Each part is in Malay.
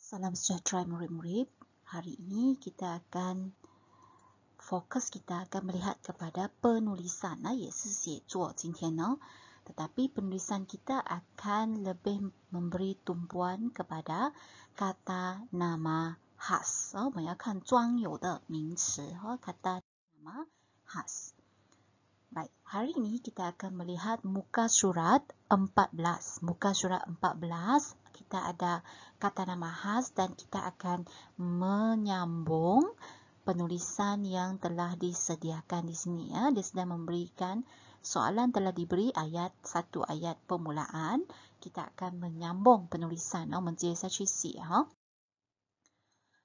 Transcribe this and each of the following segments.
Salam sejahtera murid-murid. Hari ini kita akan melihat kepada penulisan, iaitu 写作今天呢. Tetapi penulisan kita akan lebih memberi tumpuan kepada kata nama khas. 我们要看专有的名词 kata nama khas. Baik, hari ini kita akan melihat muka surat 14. Muka surat 14 kita ada kata nama khas dan kita akan menyambung penulisan yang telah disediakan di sini. Dia sedang memberikan soalan, telah diberi satu ayat permulaan. Kita akan menyambung penulisan. 我们接下去写.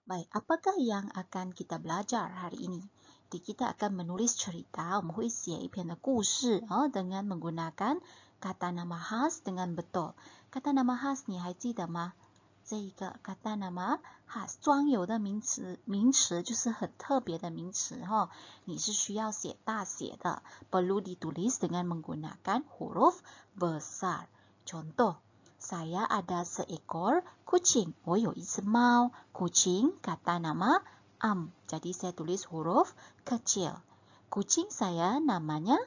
Baik, apakah yang akan kita belajar hari ini? Kita akan menulis cerita, 我们会写一篇的故事 dengan menggunakan kata nama khas dengan betul. Kata nama khas 你还记得吗？这个 kata nama khas 专有的名词就是很特别的名词 你是需要写大写的 perlu ditulis dengan menggunakan huruf besar. Contoh, saya ada seekor kucing. 我有一只猫. Kucing kata nama jadi saya tulis huruf kecil. Kucing saya namanya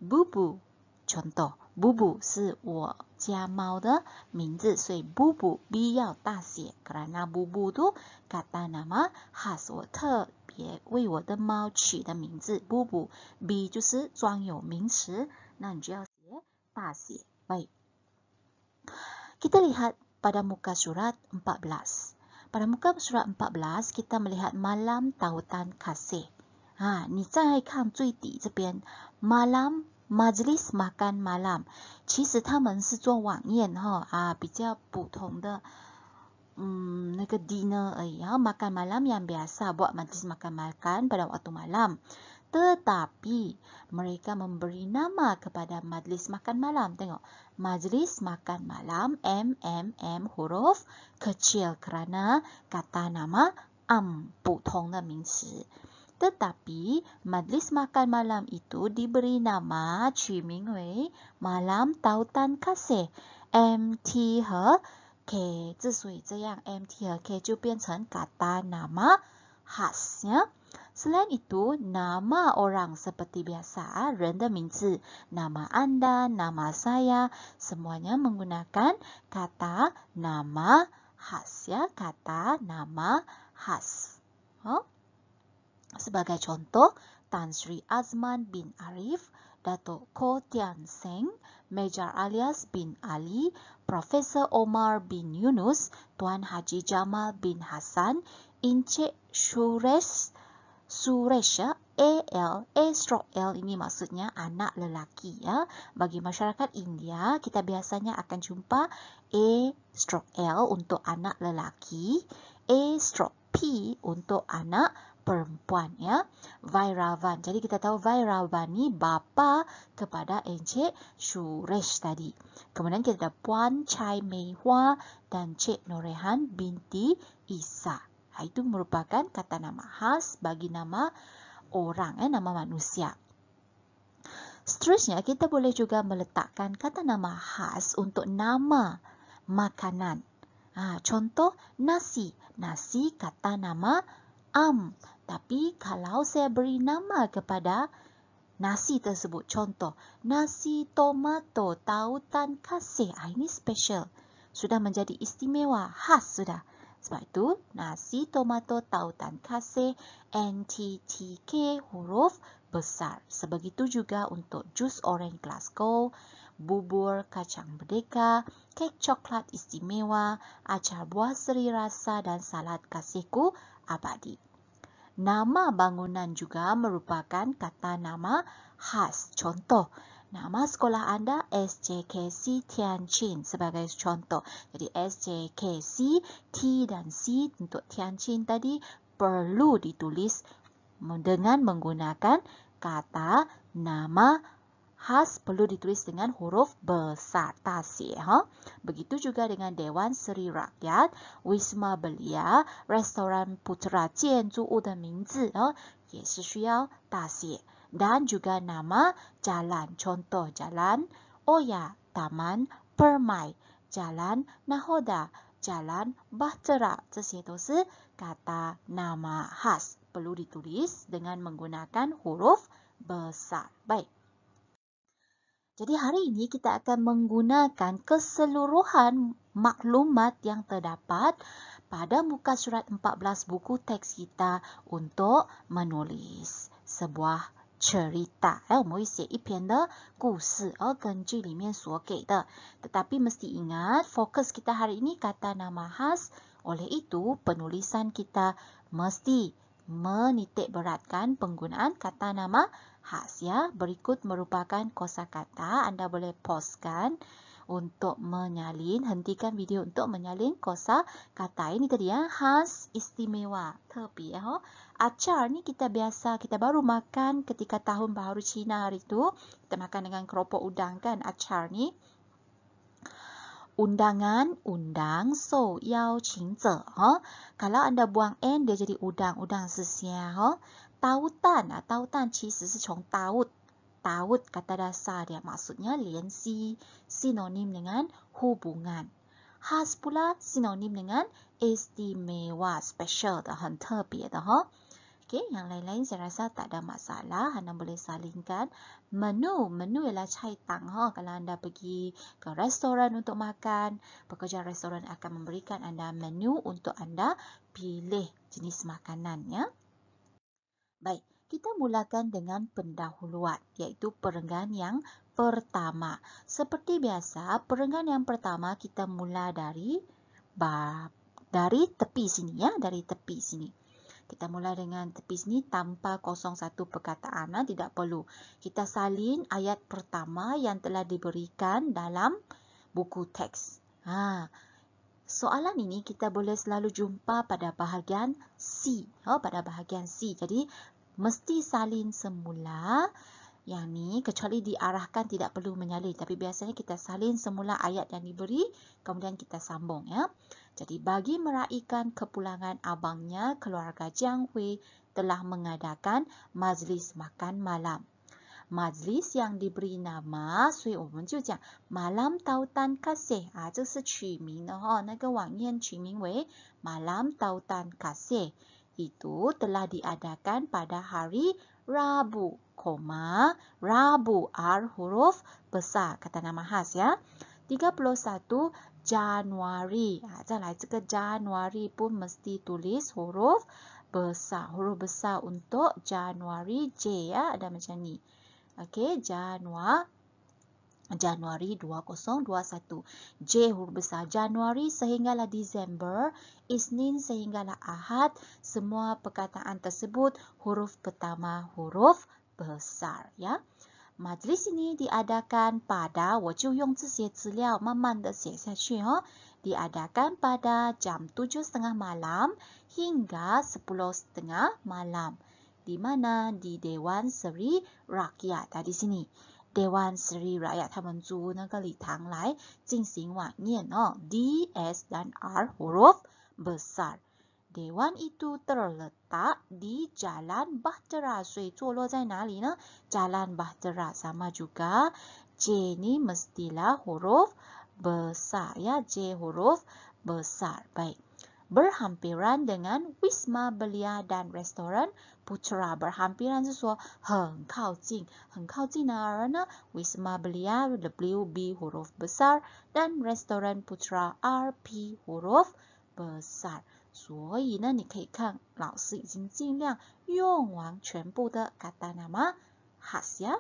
Bubu. Contoh, Bubu 是我家猫的名字，所以 Bubu B 要大写 kerana Bubu itu kata nama khas 我特别为我的猫取的名字 Bubu. B 就是专有名词，那你就要写大写。Baik. Kita lihat pada muka surat 14. Pada muka surat 14, kita melihat malam tautan kasih. 你再看最底这边 malam majlis makan malam. 其实他们是做晚宴比较普通的那个 dinner 而已 makan malam yang biasa buat majlis makan pada waktu malam. Tetapi mereka memberi nama kepada majlis makan malam. Tengok, majlis makan malam huruf kecil kerana kata nama 普通的名词. Tetapi majlis makan malam itu diberi nama 取名为 malam tautan kasih. MT 和 K 之所以这样 MT 和 K 就变成 kata nama khas Selain itu, nama orang seperti biasa, 人的名字, nama Anda, nama saya, semuanya menggunakan kata nama khas kata nama khas. Sebagai contoh, Tan Sri Azman bin Arif, Datuk Ko Tian Seng, Major Alias bin Ali, Profesor Omar bin Yunus, Tuan Haji Jamal bin Hassan, Encik Suresh A-L ini maksudnya anak lelaki Bagi masyarakat India, kita biasanya akan jumpa A-L untuk anak lelaki, A-P untuk anak perempuan Vairavan. Jadi kita tahu Vairavan ni bapa kepada Encik Suresh tadi. Kemudian kita ada Puan Chai Mei Hua dan Cik Norehan binti Isa. Itu merupakan kata nama khas bagi nama orang, nama manusia. Seterusnya, kita boleh juga meletakkan kata nama khas untuk nama makanan. Contoh, nasi. Nasi kata nama Tapi kalau saya beri nama kepada nasi tersebut, contoh, nasi tomato tautan kasih. Ini special. Sudah menjadi istimewa, khas sudah. Sebab itu, nasi tomato tautan kasih NTTK huruf besar. Sebegitu juga untuk jus orange Glasgow, bubur kacang merdeka, kek coklat istimewa, acar buah seri rasa dan salad kasihku abadi. Nama bangunan juga merupakan kata nama khas. Contoh, nama sekolah anda SJKC Tianjin sebagai contoh. Jadi SJKC, T dan C untuk Tianjin tadi perlu ditulis dengan menggunakan kata nama khas, perlu ditulis dengan huruf besar, tasie. Begitu juga dengan Dewan Seri Rakyat, Wisma Belia, Restoran Putra Jianzu的名字也是需要大写. Dan juga nama jalan. Contoh, Jalan Oya, Taman Permai, Jalan Nahoda, jalan bahtera. 这些都是 kata nama khas. Perlu ditulis dengan menggunakan huruf besar. Baik. Jadi hari ini kita akan menggunakan keseluruhan maklumat yang terdapat pada muka surat 14 buku teks kita untuk menulis sebuah cerita. 我们会写一篇的故事，根据里面所给的。Tetapi mesti ingat, fokus kita hari ini kata nama khas. Oleh itu, penulisan kita mesti menitik beratkan penggunaan kata nama khas. Ya, berikut merupakan kosakata. Anda boleh pauskan untuk menyalin, hentikan video untuk menyalin kosakata. Ini tadi ya, khas, istimewa, 特别 Acar ni kita baru makan ketika tahun baru Cina hari tu. Kita makan dengan keropok udang kan, acar ni. Undangan, undang, so, yao, qing, ze. Kalau anda buang n, dia jadi udang, udang sesia. Tautan, tautan 其实是从 taut, taut kata dasar dia. Maksudnya liansi, sinonim dengan hubungan. Khas pula sinonim dengan istimewa, special 的，很特别的。Okey, yang lain-lain saya rasa tak ada masalah. Anda boleh salingkan. Menu, menu ialah cai tang. Kalau anda pergi ke restoran untuk makan, pekerja restoran akan memberikan anda menu untuk anda pilih jenis makanan. Ya. Baik, kita mulakan dengan pendahuluan, iaitu perenggan yang pertama. Seperti biasa, perenggan yang pertama kita mula dari tepi sini. Ya, dari tepi sini. Kita mula dengan tepi sini tanpa 01 perkataan. Tidak perlu. Kita salin ayat pertama yang telah diberikan dalam buku teks. Soalan ini kita boleh selalu jumpa pada bahagian C. Pada bahagian C. Jadi, mesti salin semula. Yang ni, kecuali diarahkan tidak perlu menyalin. Tapi biasanya kita salin semula ayat yang diberi, kemudian kita sambung. Ya. Jadi, bagi meraihkan kepulangan abangnya, keluarga Jiang Hui telah mengadakan majlis makan malam. Majlis yang diberi nama, 所以我们就讲 Malam Tautan Kasih. 这是取名的那个晚宴取名为 Malam Tautan Kasih. Itu telah diadakan pada hari Rabu, Rabu, R huruf besar, kata nama khas ya. 31 Januari. 再来这个 Januari pun mesti tulis huruf besar. Huruf besar untuk Januari J ya, ada macam ni. Okey, Januari 2021. J huruf besar. Januari sehinggalah Disember, Isnin sehinggalah Ahad, semua perkataan tersebut huruf pertama huruf besar ya. Majlis ini diadakan pada, 我就用这些资料慢慢的写下去 diadakan pada jam 7.30 malam hingga 10.30 malam. Di mana? Di Dewan Seri Rakyat. Di sini. Dewan Seri Rakyat 他们租那个礼堂来进行晚宴 D, S dan R huruf besar. Dewan itu terletak di Jalan Bahtera. 所以坐落在哪里呢? Jalan Bahtera. Sama juga. J ni mestilah huruf besar. Ya, J huruf besar. Baik. Berhampiran dengan Wisma Belia dan Restoran Putra. Berhampiran 是说很靠近。很靠近哪儿呢? Wisma Belia, WB huruf besar, dan Restoran Putra, RP huruf besar. 所以呢，你可以看老师已经尽量用完全部的 kata nama khas ya.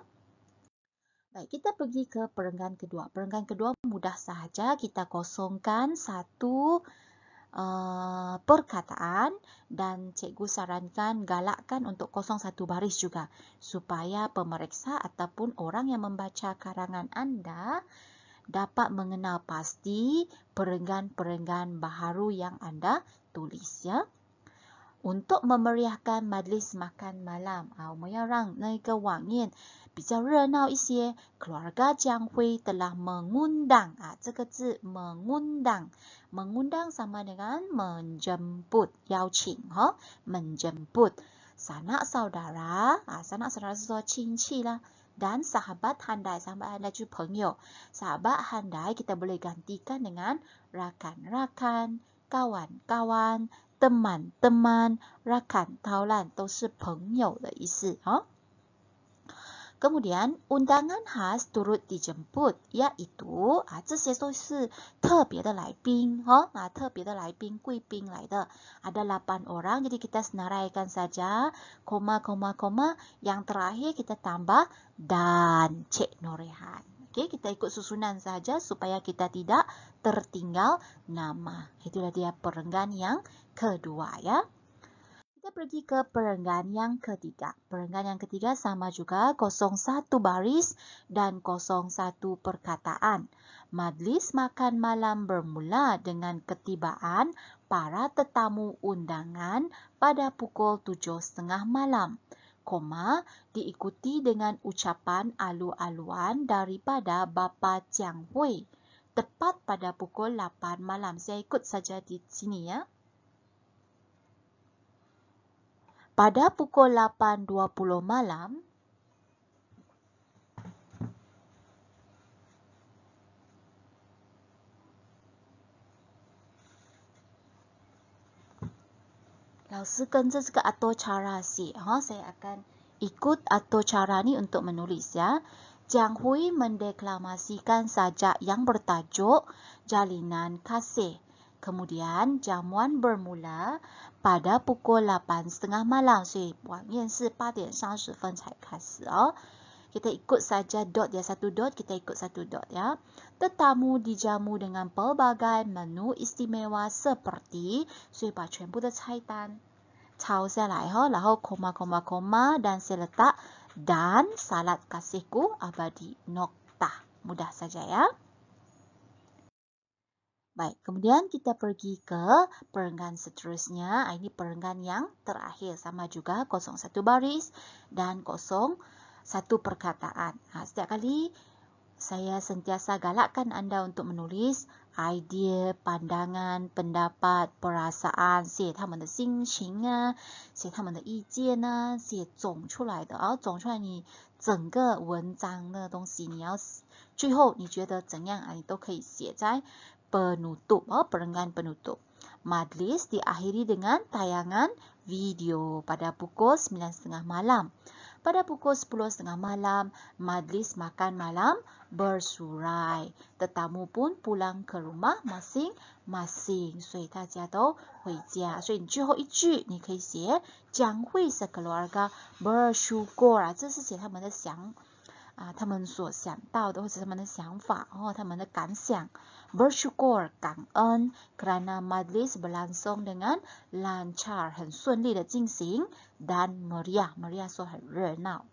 Baik, kita pergi ke perenggan kedua. Perenggan kedua mudah sahaja. Kita kosongkan satu perkataan dan cikgu sarankan galakkan untuk kosong satu baris juga. Supaya pemeriksa ataupun orang yang membaca karangan anda dapat mengenal pasti perenggan-perenggan baharu yang anda tulis ya. Untuk memeriahkan majlis makan malam, 我们要让那个晚宴比较热闹一些。Keluarga Jiang Hui telah mengundang. 这个字 mengundang. Mengundang sama dengan menjemput, 邀请 menjemput. Sanak saudara, sanak saudara 是说亲戚啦。Dan sahabat handai. Sahabat handai itu 朋友. Sahabat handai kita boleh gantikan dengan rakan-rakan, kawan-kawan, teman-teman, rakan, taulan 都是朋友的意思. Kemudian undangan khas turut dijemput, iaitu 这些都是特别的来宾，特别的来宾，贵宾来的。Ada 8 orang, jadi kita senaraikan saja, koma, yang terakhir kita tambah dan Cik Norehan. Okey, kita ikut susunan saja supaya kita tidak tertinggal nama. Itulah dia perenggan yang kedua ya. Kita pergi ke perenggan yang ketiga. Perenggan yang ketiga sama juga 01 baris dan 01 perkataan. Majlis makan malam bermula dengan ketibaan para tetamu undangan pada pukul 7.30 malam. Koma, diikuti dengan ucapan alu-aluan daripada Bapa Jiang Hui. Tepat pada pukul 8 malam. Saya ikut saja di sini ya. Pada pukul 8.20 malam, Laosi 跟着这个 atur cara 写, saya akan ikut atur cara ni untuk menulis ya. Jiang Hui mendeklamasikan sajak yang bertajuk Jalinan Kasih. Kemudian jamuan bermula pada pukul 8.30 malam. 所以晚宴是8点30分才开始 Kita ikut saja dot dia satu dot, kita ikut satu dot ya. Tetamu dijamu dengan pelbagai menu istimewa seperti 所以把全部的菜单抄下来 然后 koma dan saya letak dan salat kasihku abadi noktah. Mudah saja ya. Baik, kemudian kita pergi ke perenggan seterusnya. Ini perenggan yang terakhir. Sama juga 01 baris dan 01 perkataan. Setiap kali saya sentiasa galakkan anda untuk menulis idea, pandangan, pendapat, perasaan, 写他们的心情啊，写他们的意见啊，写总出来的，总出来你整个文章的东西，你要最后你觉得怎样你都可以写在penutup, perenggan penutup. Majlis diakhiri dengan tayangan video pada pukul 9.30 malam. Pada pukul 10.30 malam, majlis makan malam bersurai. Tetamu pun pulang ke rumah masing-masing. 所以大家都回家。所以你最后一句你可以写将会sekeluarga bersyukur. 这是写他们的他们所想到的或者他们的想法他们的感想。Bersyukur, 感恩 kerana majlis berlangsung dengan lancar, 很顺利的进行 dan meriah, so 很热闹。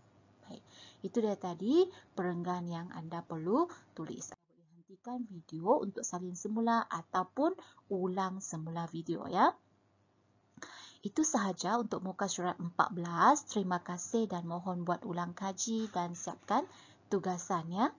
Itu dia tadi perenggan yang anda perlu tulis. Boleh hentikan video untuk salin semula ataupun ulang semula video ya. Itu sahaja untuk muka surat 14. Terima kasih dan mohon buat ulang kaji dan siapkan tugasannya.